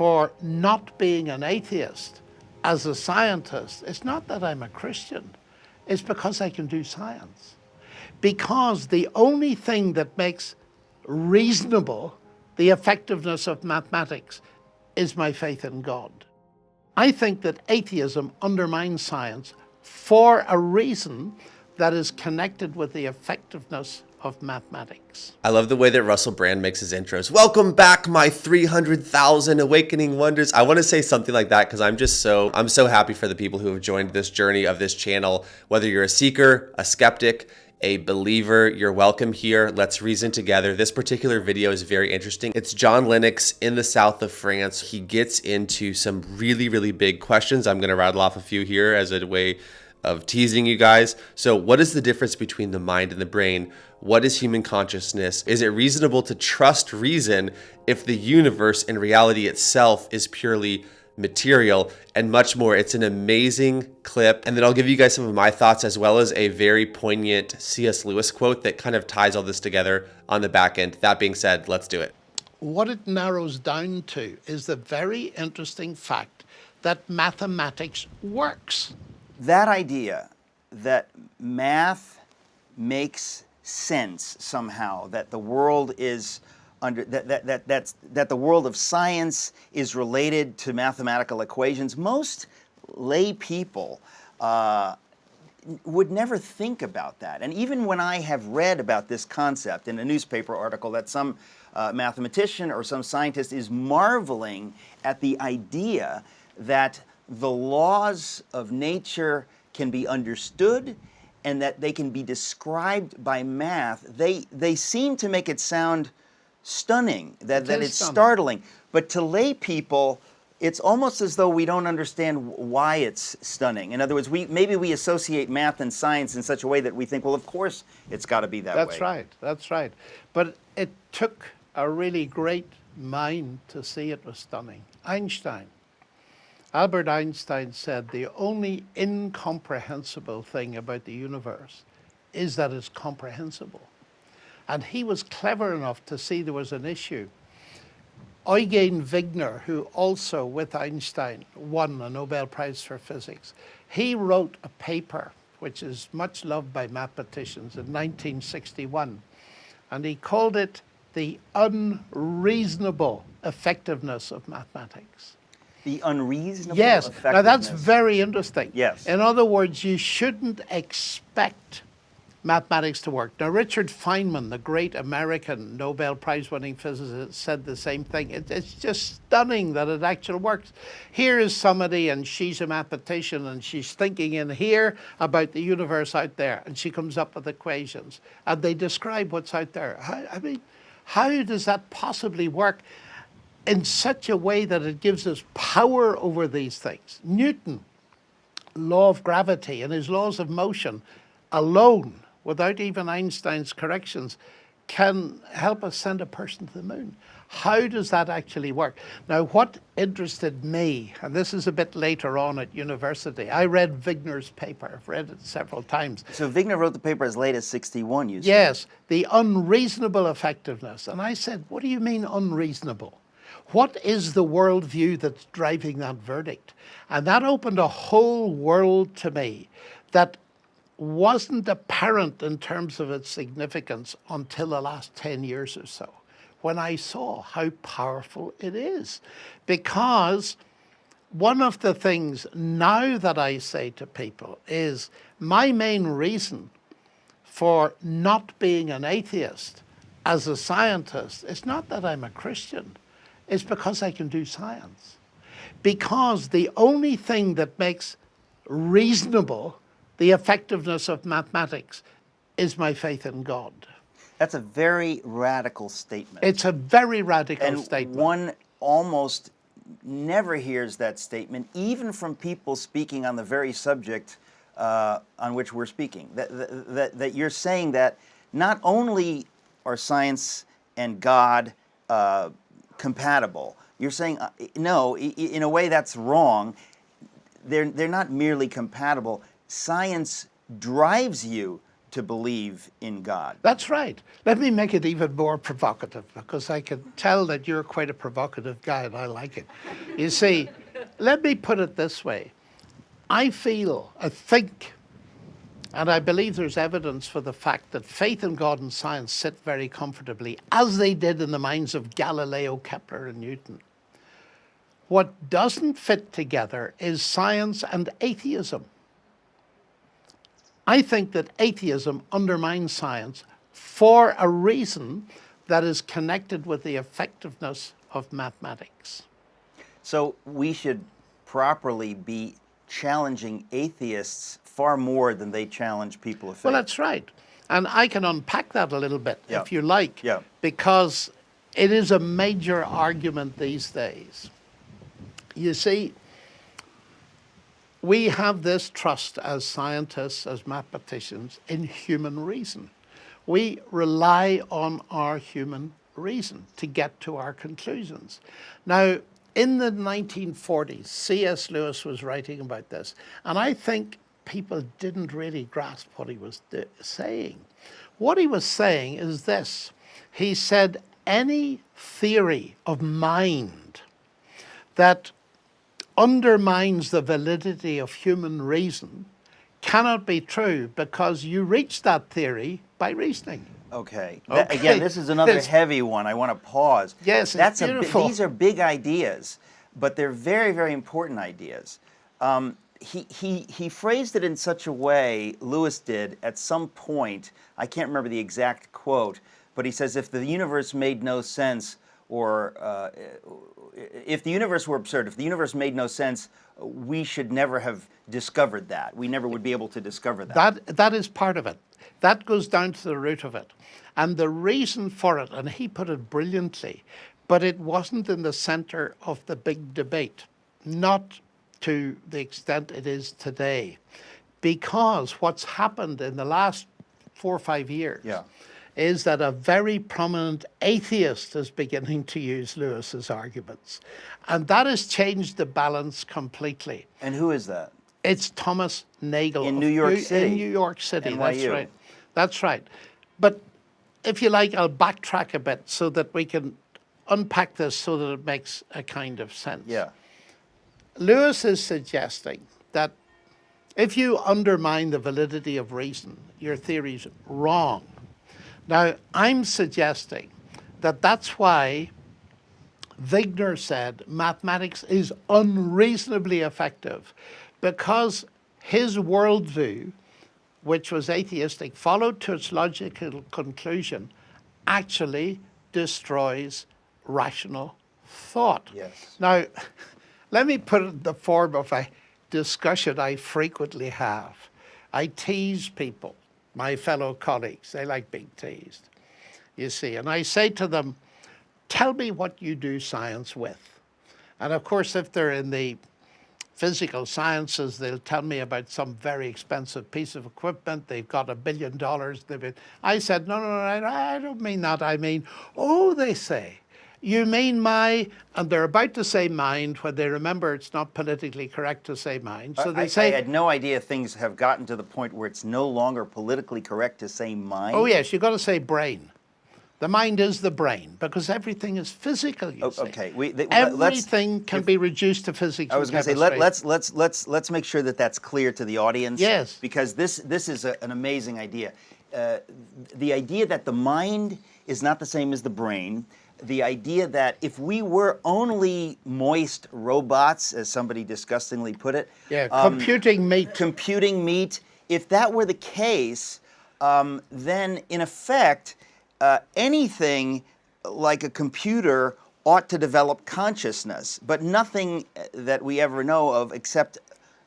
for not being an atheist as a scientist, it's not that I'm a Christian, it's because I can do science. Because the only thing that makes reasonable the effectiveness of mathematics is my faith in God. I think that atheism undermines science for a reason that is connected with the effectiveness of mathematics. I love the way that Russell Brand makes his intros. Welcome back, my 300,000 awakening wonders. I want to say something like that because I'm so happy for the people who have joined this journey of this channel. Whether you're a seeker, a skeptic, a believer, you're welcome here. Let's reason together. This particular video is very interesting. It's John Lennox in the south of France. He gets into some really, really big questions. I'm going to rattle off a few here as a way of teasing you guys. So what is the difference between the mind and the brain? What is human consciousness? Is it reasonable to trust reason if the universe and reality itself is purely material, and much more? It's an amazing clip. And then I'll give you guys some of my thoughts as well as a very poignant C.S. Lewis quote that kind of ties all this together on the back end. That being said, let's do it. What it narrows down to is the very interesting fact that mathematics works. That idea that math makes sense somehow, that the world is that the world of science is related to mathematical equations. Most lay people would never think about that. And even when I have read about this concept in a newspaper article that some mathematician or some scientist is marveling at the idea that the laws of nature can be understood and that they can be described by math, they seem to make it sound stunning, that it's startling. But to lay people, it's almost as though we don't understand why it's stunning. In other words, maybe we associate math and science in such a way that we think, well, of course it's got to be that way. That's right, that's right. But it took a really great mind to see it was stunning. Albert Einstein said the only incomprehensible thing about the universe is that it's comprehensible. And he was clever enough to see there was an issue. Eugen Wigner, who also with Einstein won a Nobel Prize for Physics, he wrote a paper which is much loved by mathematicians in 1961, and he called it the unreasonable effectiveness of mathematics. The unreasonable effectiveness. Now that's very interesting. Yes. In other words, you shouldn't expect mathematics to work. Now, Richard Feynman, the great American Nobel Prize-winning physicist, said the same thing. It's just stunning that it actually works. Here is somebody, and she's a mathematician, and she's thinking in here about the universe out there, and she comes up with equations, and they describe what's out there. I mean, how does that possibly work in such a way that it gives us power over these things? Newton, law of gravity and his laws of motion alone, without even Einstein's corrections, can help us send a person to the moon. How does that actually work? Now, what interested me, and this is a bit later on at university, I read Wigner's paper. I've read it several times. So Wigner wrote the paper as late as 61, you said? Yes, the unreasonable effectiveness. And I said, what do you mean unreasonable? What is the worldview that's driving that verdict? And that opened a whole world to me that wasn't apparent in terms of its significance until the last 10 years or so, when I saw how powerful it is. Because one of the things now that I say to people is my main reason for not being an atheist as a scientist is not that I'm a Christian, it's because I can do science. Because the only thing that makes reasonable the effectiveness of mathematics is my faith in God. That's a very radical statement. It's a very radical statement. One almost never hears that statement, even from people speaking on the very subject on which we're speaking. That you're saying that not only are science and God compatible, you're saying, no, in a way that's wrong. They're not merely compatible. Science drives you to believe in God. That's right. Let me make it even more provocative, because I can tell that you're quite a provocative guy and I like it. You see, let me put it this way. I think, and I believe there's evidence for the fact that faith in God and science sit very comfortably, as they did in the minds of Galileo, Kepler, and Newton. What doesn't fit together is science and atheism. I think that atheism undermines science for a reason that is connected with the effectiveness of mathematics. So we should properly be challenging atheists far more than they challenge people of faith. Well, that's right. And I can unpack that a little bit, Yeah. if you like, Yeah. because it is a major argument these days. You see, we have this trust as scientists, as mathematicians, in human reason. We rely on our human reason to get to our conclusions. Now, in the 1940s, C.S. Lewis was writing about this, and I think people didn't really grasp what he was saying. What he was saying is this. He said, any theory of mind that undermines the validity of human reason cannot be true, because you reach that theory by reasoning. Okay. Okay. Again, this is another Yes. heavy one. I want to pause. Yes, it's beautiful. These are big ideas, but they're very, very important ideas. He phrased it in such a way, Lewis did, at some point, I can't remember the exact quote, but he says, if the universe made no sense, or if the universe were absurd, if the universe made no sense, we should never have discovered that. We never would be able to discover that. That is part of it. That goes down to the root of it. And the reason for it, and he put it brilliantly, but it wasn't in the center of the big debate, not to the extent it is today. Because what's happened in the last 4 or 5 years is that a very prominent atheist is beginning to use Lewis's arguments. And that has changed the balance completely. And who is that? It's Thomas Nagel. In New York City. In New York City, NYU. that's right. That's right. But if you like, I'll backtrack a bit so that we can unpack this so that it makes a kind of sense. Yeah. Lewis is suggesting that if you undermine the validity of reason, your theory's wrong. Now, I'm suggesting that that's why Wigner said mathematics is unreasonably effective, because his worldview, which was atheistic, followed to its logical conclusion, actually destroys rational thought. Yes. Now, let me put it in the form of a discussion I frequently have. I tease people, my fellow colleagues. They like being teased, you see. And I say to them, tell me what you do science with. And of course, if they're in the physical sciences, they'll tell me about some very expensive piece of equipment. They've got $1 billion. I said, no, I don't mean that. I mean, oh, they say, you mean and they're about to say mind when they remember it's not politically correct to say mind. So they say, I had no idea things have gotten to the point where it's no longer politically correct to say mind. oh yes, you've got to say brain. The mind is the brain, because everything is physical, you see. Okay. Everything can be reduced to physics. I was going to say, let's make sure that that's clear to the audience. Yes. Because this is an amazing idea. The idea that the mind is not the same as the brain. The idea that if we were only moist robots, as somebody disgustingly put it. Yeah, computing meat. Computing meat. If that were the case, then in effect, anything like a computer ought to develop consciousness, but nothing that we ever know of except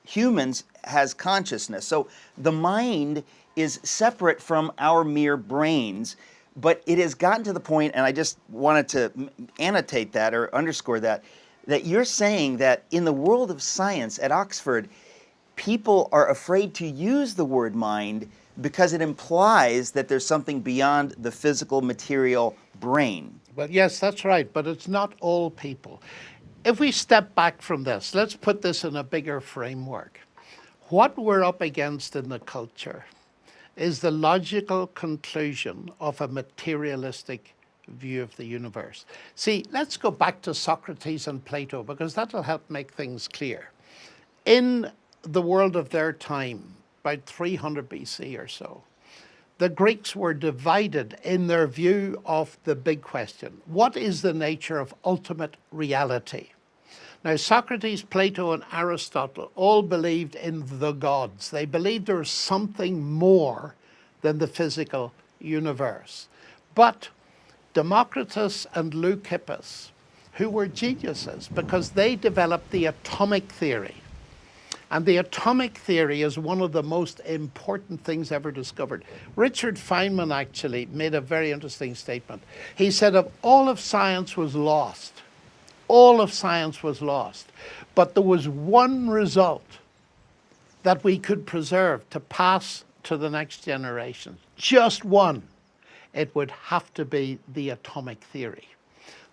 humans has consciousness. So the mind is separate from our mere brains, but it has gotten to the point, and I just wanted to annotate that or underscore that you're saying that in the world of science at Oxford, people are afraid to use the word mind because it implies that there's something beyond the physical, material brain. But yes, that's right, but it's not all people. If we step back from this, let's put this in a bigger framework. What we're up against in the culture is the logical conclusion of a materialistic view of the universe. See, let's go back to Socrates and Plato, because that'll help make things clear. In the world of their time, about 300 BC or so, the Greeks were divided in their view of the big question. What is the nature of ultimate reality? Now, Socrates, Plato, and Aristotle all believed in the gods. They believed there was something more than the physical universe. But Democritus and Leucippus, who were geniuses because they developed the atomic theory. And the atomic theory is one of the most important things ever discovered. Richard Feynman actually made a very interesting statement. He said, if all of science was lost, all of science was lost, but there was one result that we could preserve to pass to the next generation, just one, it would have to be the atomic theory.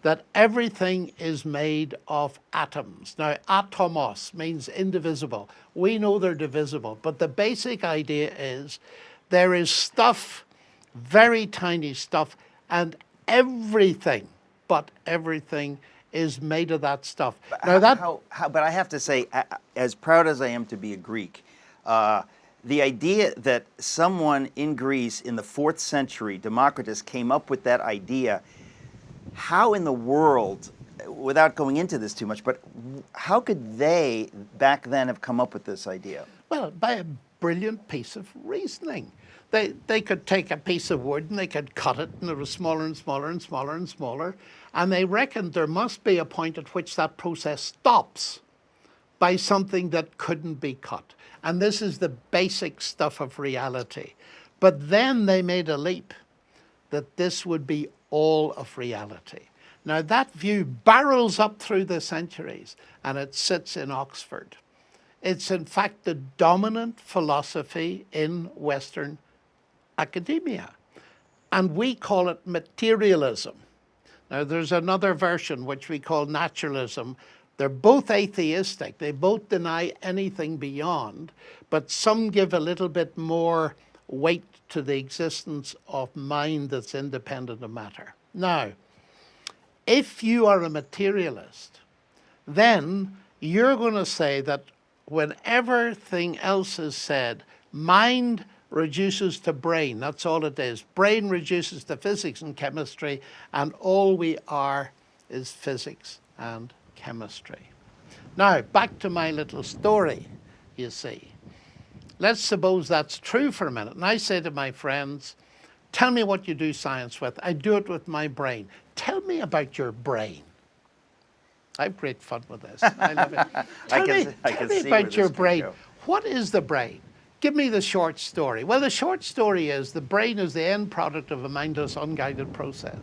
That everything is made of atoms. Now, atomos means indivisible. We know they're divisible, but the basic idea is there is stuff, very tiny stuff, and everything, but everything is made of that stuff. But I have to say, as proud as I am to be a Greek, the idea that someone in Greece in the 4th century, Democritus, came up with that idea, how in the world, without going into this too much, but how could they back then have come up with this idea? Well, by a brilliant piece of reasoning. They could take a piece of wood and they could cut it, and it was smaller and smaller and smaller and smaller, and they reckoned there must be a point at which that process stops by something that couldn't be cut. And this is the basic stuff of reality. But then they made a leap that this would be all of reality. Now that view barrels up through the centuries, and it sits in Oxford. It's in fact the dominant philosophy in Western academia. And we call it materialism. Now there's another version which we call naturalism. They're both atheistic. They both deny anything beyond, but some give a little bit more weight to the existence of mind that's independent of matter. Now, if you are a materialist, then you're going to say that when everything else is said, mind reduces to brain. That's all it is. Brain reduces to physics and chemistry, and all we are is physics and chemistry. Now, back to my little story, you see. Let's suppose that's true for a minute. And I say to my friends, tell me what you do science with. I do it with my brain. Tell me about your brain. I have great fun with this. I love it. Tell me about your brain. What is the brain? Give me the short story. Well, the short story is the brain is the end product of a mindless, unguided process.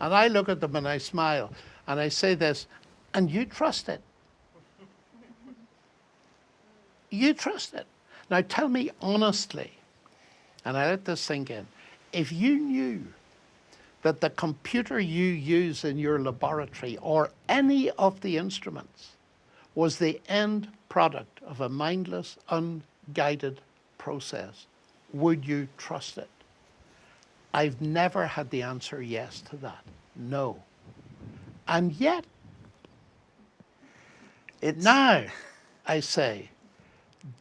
And I look at them and I smile and I say this, and you trust it. You trust it. Now tell me honestly, and I let this sink in, if you knew that the computer you use in your laboratory or any of the instruments was the end product of a mindless, unguided process, would you trust it? I've never had the answer yes to that. No. And yet, now I say,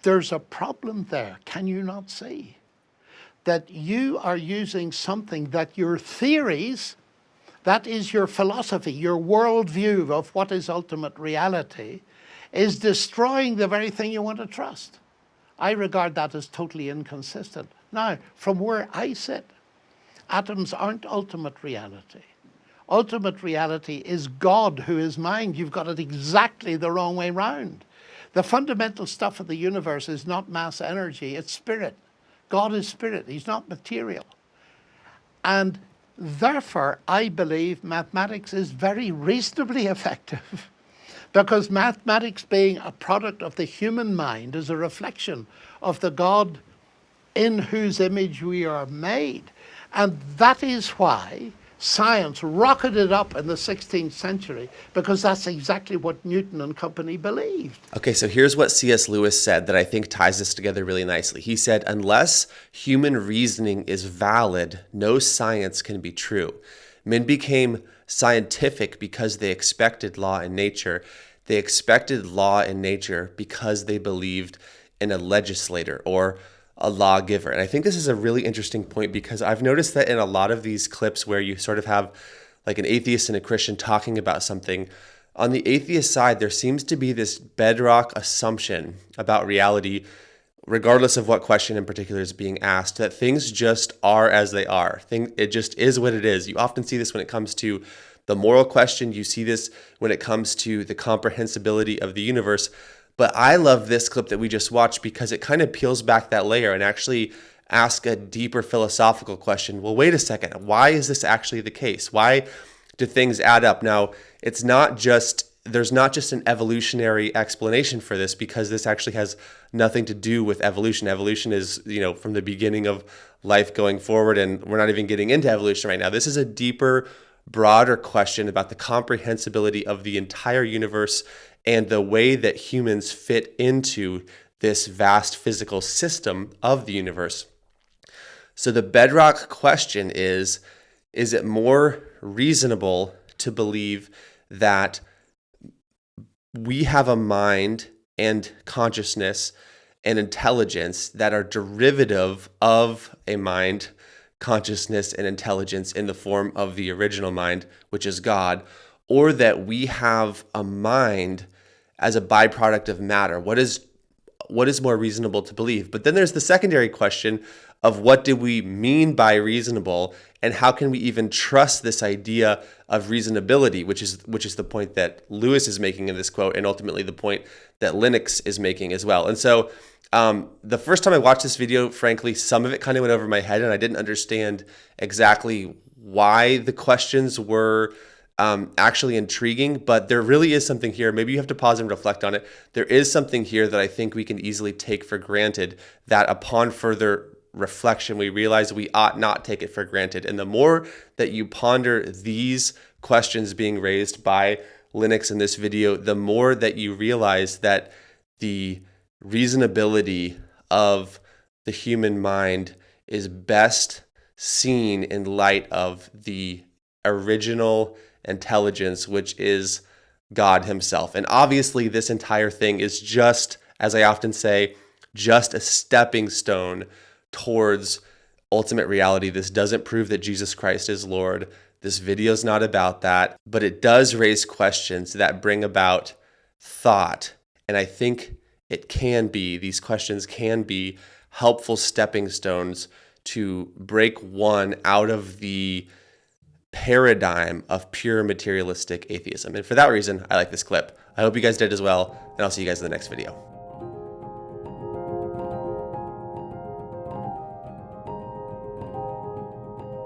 there's a problem there. Can you not see that you are using something that your theories, that is your philosophy, your worldview of what is ultimate reality, is destroying the very thing you want to trust? I regard that as totally inconsistent. Now, from where I sit, atoms aren't ultimate reality. Ultimate reality is God, who is mind. You've got it exactly the wrong way round. The fundamental stuff of the universe is not mass energy, it's spirit. God is spirit, he's not material. And therefore, I believe mathematics is very reasonably effective. Because mathematics, being a product of the human mind, is a reflection of the God in whose image we are made. And that is why science rocketed up in the 16th century because that's exactly what Newton and company believed. Okay, so here's what C.S. Lewis said that I think ties this together really nicely. He said, unless human reasoning is valid, no science can be true. Men became scientific because they expected law in nature. They expected law in nature because they believed in a legislator or a lawgiver. And I think this is a really interesting point because I've noticed that in a lot of these clips where you sort of have like an atheist and a Christian talking about something, on the atheist side, there seems to be this bedrock assumption about reality, regardless of what question in particular is being asked, that things just are as they are. It just is what it is. You often see this when it comes to the moral question. You see this when it comes to the comprehensibility of the universe. But I love this clip that we just watched because it kind of peels back that layer and actually asks a deeper philosophical question. Well, wait a second. Why is this actually the case? Why do things add up? Now, there's not just an evolutionary explanation for this because this actually has nothing to do with evolution. Evolution is, from the beginning of life going forward, and we're not even getting into evolution right now. This is a deeper, broader question about the comprehensibility of the entire universe and the way that humans fit into this vast physical system of the universe. So the bedrock question is it more reasonable to believe that we have a mind and consciousness and intelligence that are derivative of a mind, consciousness, and intelligence in the form of the original mind, which is God, or that we have a mind as a byproduct of matter? What is more reasonable to believe? But then there's the secondary question of what do we mean by reasonable, and how can we even trust this idea of reasonability, which is the point that Lewis is making in this quote, and ultimately the point that Lennox is making as well. And so the first time I watched this video, frankly, some of it kind of went over my head, and I didn't understand exactly why the questions were actually intriguing, but there really is something here. Maybe you have to pause and reflect on it. There is something here that I think we can easily take for granted, that upon further reflection, we realize we ought not take it for granted. And the more that you ponder these questions being raised by Lennox in this video, the more that you realize that the reasonability of the human mind is best seen in light of the original intelligence, which is God himself. And obviously this entire thing is just, as I often say, just a stepping stone towards ultimate reality. This doesn't prove that Jesus Christ is Lord. This video is not about that, but it does raise questions that bring about thought. And I think these questions can be helpful stepping stones to break one out of the paradigm of pure materialistic atheism. And for that reason, I like this clip. I hope you guys did as well, and I'll see you guys in the next video.